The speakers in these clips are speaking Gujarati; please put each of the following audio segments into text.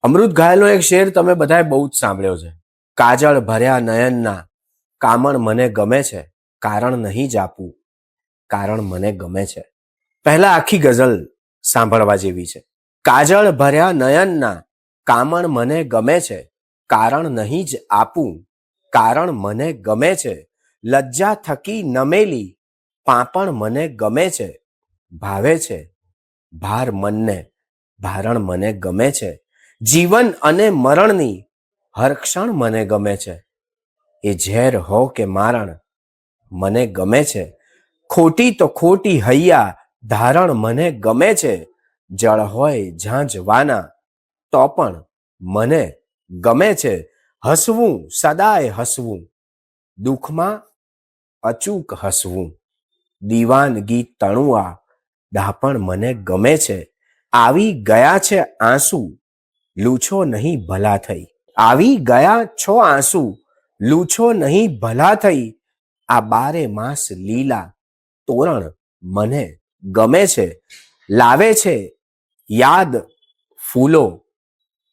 અમૃત ઘાયલનો એક શેર તમે બધાએ બહુ જ સાંભળ્યો છે. કાજળ ભર્યા નયનના કામણ મને ગમે છે, કારણ નહીં જ આપું, કારણ મને ગમે છે. પહેલા આખી ગઝલ સાંભળવા જેવી છે. કાજળ ભર્યા નયનના કામણ મને ગમે છે, કારણ નહીં જ આપું, કારણ મને ગમે છે. લજ્જા થકી નમેલી પાંપણ મને ગમે છે, ભાવે છે ભાર મનને, ભારણ મને ગમે છે. જીવન અને મરણની હરક્ષણ મને ગમે છે. એ ઝેર હો કે મારણ મને ગમે છે. ખોટી તો ખોટી હૈયા ધારણ મને ગમે છે. જળ હોય ઝાંઝવાના તો પણ મને ગમે છે. હસવું સદાય હસવું, દુઃખમાં અચૂક હસવું, દીવાનગી તણુઆ ડાપણ મને ગમે છે. આવી ગયા છે આંસુ, લૂછો નહીં ભલા થઈ, આવી ગયા છો આંસુ, લૂછો નહીં ભલા થઈ. આ બારે માસ લીલા તોરણ મને ગમે છે. લાવે છે યાદ ફૂલો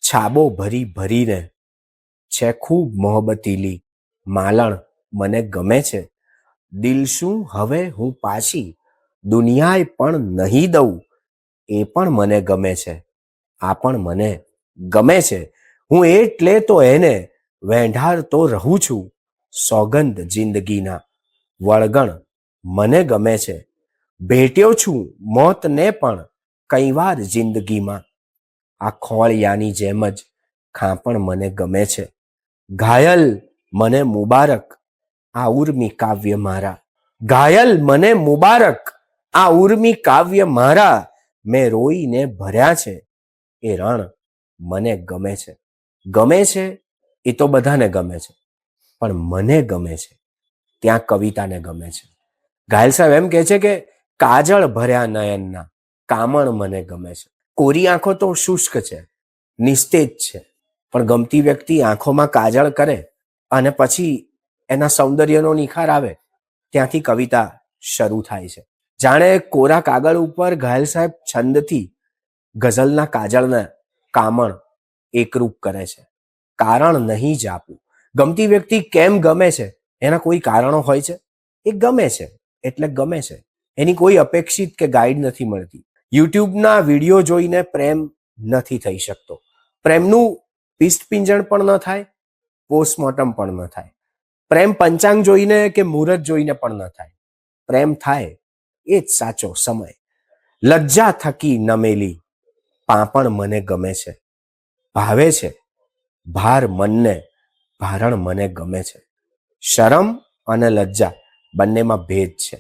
છાબો ભરી ભરીને, છે ખૂબ મોહબ્બતીલી માલણ મને ગમે છે. દિલ શું હવે હું પાછી દુનિયાએ પણ નહીં દઉં, એ પણ મને ગમે છે. આ પણ મને ગમે છે. હું એટલે તો એને વેંઢારતો રહું છું. સોગંદ જિંદગીના વળગણ મને ગમે છે. ભેટ્યો છું મોતને પણ કઈ વાર જિંદગીમાં, આ ખોળિયાની જેમ જ ખાપણ મને ગમે છે. ઘાયલ મને મુબારક આ ઉર્મી કાવ્ય મારા, ઘાયલ મને મુબારક આ ઉર્મી કાવ્ય મારા. મેં રોઈને ભર્યા છે એ રણ મને ગમે છે. ગમે છે એ તો બધાને ગમે છે, પણ મને ગમે છે ત્યાં કવિતાને ગમે છે. ઘાયલ સાહેબ એમ કહે છે કે કાજળ ભર્યા નયનના કામણ મને ગમે છે. કોરી આંખો તો શુષ્ક છે, નિસ્તેજ છે, પણ ગમતી વ્યક્તિ આંખોમાં કાજળ કરે અને પછી એના સૌંદર્યનો નિખાર આવે, ત્યાંથી કવિતા શરૂ થાય છે. જાણે કોરા કાગળ ઉપર ઘાયલ સાહેબ છંદથી ગઝલના કાજળના કામણ એકરૂપ કરે છે. કારણ નહીં જ આપું. ગમતી વ્યક્તિ કેમ ગમે છે એના કોઈ કારણો હોય છે. એ ગમે છે એટલે ગમે છે, એની કોઈ અપેક્ષિત કે ગાઈડ નથી મળતી. યુટ્યુબના વિડીયો જોઈને પ્રેમ નથી થઈ શકતો. પ્રેમનું પિસ્ટ પિંજણ પણ ન થાય, પોસ્ટમોર્ટમ પણ ન થાય. પ્રેમ પંચાંગ જોઈને કે મુહૂર્ત જોઈને પણ ન થાય. પ્રેમ થાય એ જ સાચો સમય. લજ્જા થકી નમેલી પાંપણ મને ગમે છે, ભાવે છે ભાર મનને, ભારણ મને ગમે છે. શરમ અને લજ્જા બંનેમાં ભેદ છે.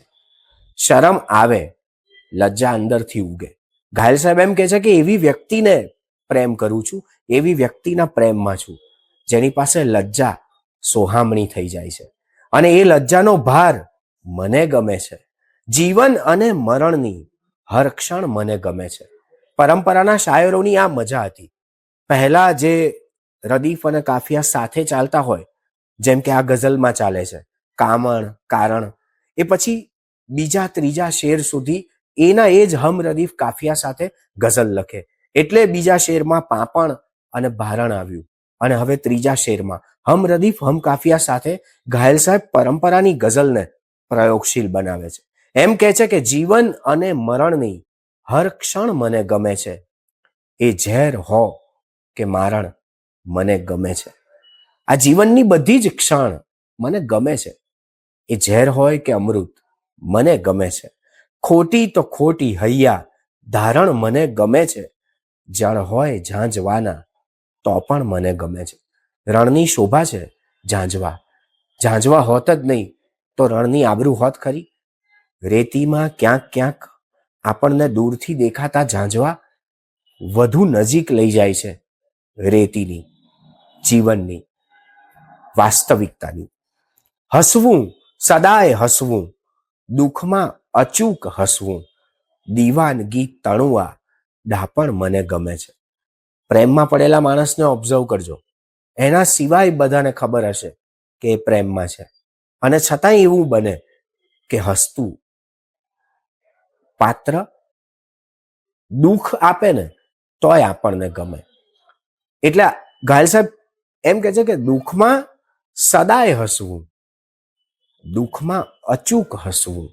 શરમ આવે, લજ્જા અંદરથી ઉગે. ઘાયલ સાહેબ એમ કહે છે કે એવી વ્યક્તિને પ્રેમ કરું છું, એવી વ્યક્તિના પ્રેમમાં છું જેની પાસે લજ્જા સોહામણી થઈ જાય છે, અને એ લજ્જાનો ભાર મને ગમે છે. જીવન અને મરણની હર ક્ષણ મને ગમે છે. પરંપરાના શાયરોની આ મજા હતી. પહેલા જે રદીફ અને કાફિયા સાથે ચાલતા હોય, જેમ કે આ ગઝલમાં ચાલે છે કામણ કારણ, એ પછી બીજા ત્રીજા શેર સુધી એના એ જ હમ રદીફ કાફિયા સાથે ગઝલ લખે. એટલે બીજા શેરમાં પાંપણ અને ભારણ આવ્યું, અને હવે ત્રીજા શેરમાં હમ રદીફ હમ કાફિયા સાથે ઘાયલ સાહેબ પરંપરાની ગઝલને પ્રયોગશીલ બનાવે છે. એમ કહે છે કે જીવન અને મરણની હર ક્ષણ મને ગમે છે. એ ઝેર હો કે મારણ મને ગમે છે. આ જીવનની બધી જ ક્ષણ મને ગમે છે. એ ઝેર હોય કે અમૃત મને ગમે છે. ખોટી તો ખોટી હૈયા ધારણ મને ગમે છે. જળ હોય ઝાંઝવાના તો પણ મને ગમે છે. રણની શોભા છે ઝાંઝવા, ઝાંઝવા હોત જ નહીં તો રણની આબરૂ હોત ખરી. રેતીમાં ક્યાંક ક્યાંક આપણને દૂરથી દેખાતા ઝાંઝવા વધુ નજીક લઈ જાય છે રેતીની, જીવનની, વાસ્તવિકતાની. હસવું સદાય હસવું, દુઃખમાં અચૂક હસવું, દીવાનગી તણુઆ ડાપણ મને ગમે છે. પ્રેમમાં પડેલા માણસને ઓબ્ઝર્વ કરજો, એના સિવાય બધાને ખબર હશે કે એ પ્રેમમાં છે, અને છતાંય એવું બને કે હસતું પાત્ર દુઃખ આપે ને તોય આપણને ગમે. એટલે ઘાયલ સાહેબ એમ કે છે કે દુઃખમાં સદાય હસવું, દુઃખમાં અચૂક હસવું,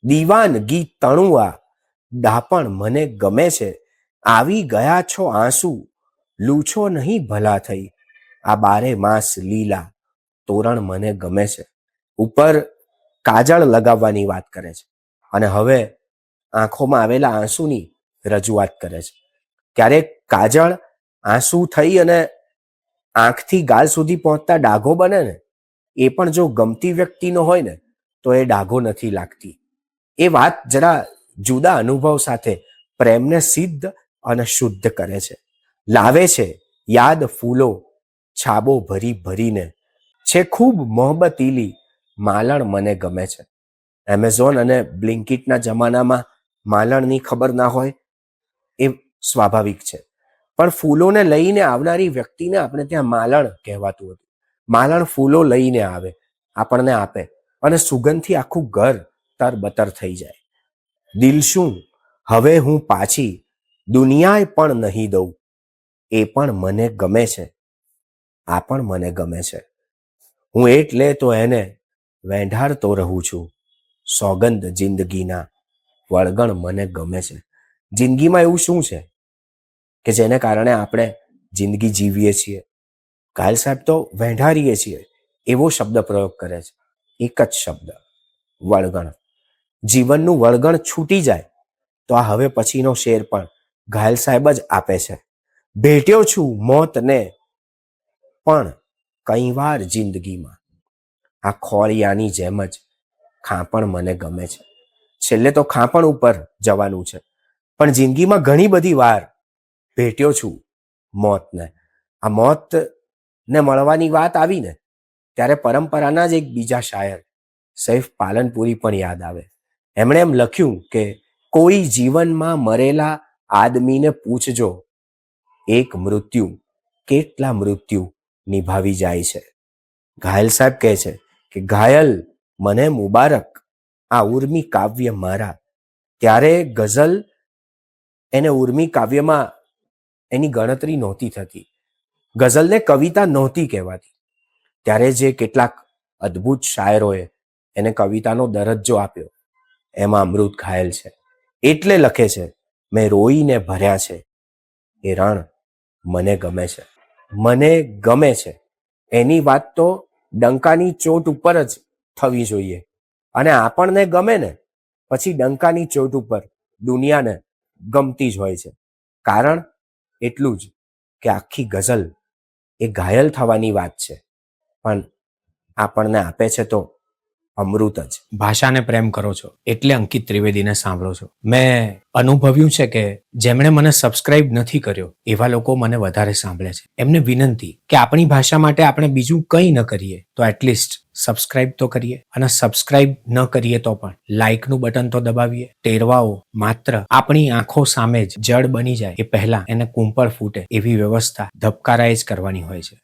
દીવાનગી તણુઆ, દાપણ મને ગમે છે, આવી ગયા છો આંસુ, લૂછો નહીં ભલા થઈ, આ બારે માસ લીલા, તોરણ મને ગમે છે. ઉપર કાજળ લગાવવાની વાત કરે છે અને હવે આંખોમાં આવેલા આંસુની રજૂઆત કરે છે. ક્યારેક કાજળ આંસુ થઈ અને આંખથી ગાલ સુધી પહોંચતા ડાઘો બને ને, એ પણ જો ગમતી વ્યક્તિનો હોય ને તો એ ડાઘો નથી લાગતી. એ વાત જરા જુદા અનુભવ સાથે પ્રેમને સિદ્ધ અને શુદ્ધ કરે છે. લાવે છે યાદ ફૂલો છાબો ભરી ભરીને, છે ખૂબ મોહબ્બતીલી માલણ મને ગમે છે. એમેઝોન અને બ્લિંકિટના જમાનામાં માલણની ખબર ના હોય એ સ્વાભાવિક છે, પણ ફૂલોને લઈને આવનારી વ્યક્તિને આપણે ત્યાં માલણ કહેવાતું હતું. માલણ ફૂલો લઈને આવે, આપણને આપે અને સુગંધથી આખું ઘર તરબતર થઈ જાય. દિલ શું હવે હું પાછી દુનિયાએ પણ નહીં દઉં, એ પણ મને ગમે છે, આ પણ મને ગમે છે. હું એટલે તો એને વેંઢારતો રહું છું, સોગંદ જિંદગીના વળગણ મને ગમે છે. જિંદગીમાં એવું શું છે કે જેને કારણે આપણે જિંદગી જીવીએ છીએ? ઘાયલ સાહેબ તો વેંઢારીએ છીએ એવો શબ્દ પ્રયોગ કરે છે. એક જ શબ્દ, વળગણ. જીવનનું વળગણ છૂટી જાય તો આ હવે પછીનો શેર પણ ઘાયલ સાહેબ જ આપે છે. ભેટ્યો છું મોતને પણ કઈ વાર જિંદગીમાં, આ ખોળિયાની જેમ જ ખાપણ મને ગમે છે. છેલ્લે તો ખાપણ ઉપર જવાનું છે, પણ જિંદગીમાં ઘણી બધી વાર ભેટ્યો છું મોતને. આ મોતને મળવાની વાત આવી ને ત્યારે પરંપરાના જ એક બીજા શાયર સૈફ પાલનપુરી પણ યાદ આવે. એમણે એમ લખ્યું કે કોઈ જીવનમાં મરેલા આદમીને પૂછજો, એક મૃત્યુ કેટલા મૃત્યુ નિભાવી જાય છે. ઘાયલ સાહેબ કહે છે કે ઘાયલ મને મુબારક, આ ઉર્મી કાવ્ય મારા. ત્યારે ગઝલ એને ઉર્મી કાવ્યમાં એની ગણતરી નહોતી થતી, ગઝલને કવિતા નહોતી કહેવાતી. ત્યારે જે કેટલાક અદ્ભુત શાયરોએ એને કવિતાનો દરજ્જો આપ્યો એમાં અમૃત ઘાયલ છે. એટલે લખે છે મેં રોઈને ભર્યા છે એ રણ મને ગમે છે. મને ગમે છે એની વાત તો ડંકાની ચોટ ઉપર જ થવી જોઈએ, અને આપણને ગમે ને પછી ડંકાની ચોટ ઉપર દુનિયાને ગમતી જ હોય છે. કારણ એટલું જ કે આખી ગઝલ એ ઘાયલ થવાની વાત છે, પણ આપણને આપે છે તો અમૃત જ. ભાષાને પ્રેમ કરો છો એટલે અંકિત ત્રિવેદીને સાંભળો છો. મેં અનુભવ્યું છે કે જેમણે મને સબસ્ક્રાઇબ નથી કર્યો એવા લોકો મને વધારે સાંભળે છે. એમને વિનંતી કે આપણી ભાષા માટે આપણે બીજું કંઈ ન કરીએ તો એટલીસ્ટ સબસ્ક્રાઇબ તો કરીએ, અને સબસ્ક્રાઇબ ન કરીએ તો પણ લાઇકનું બટન તો દબાવીએ. ટેરવાઓ માત્ર આપણી આંખો સામે જ જડ બની જાય એ પહેલા એને કુંપળ ફૂટે એવી વ્યવસ્થા ધબકારાએ જ કરવાની હોય છે.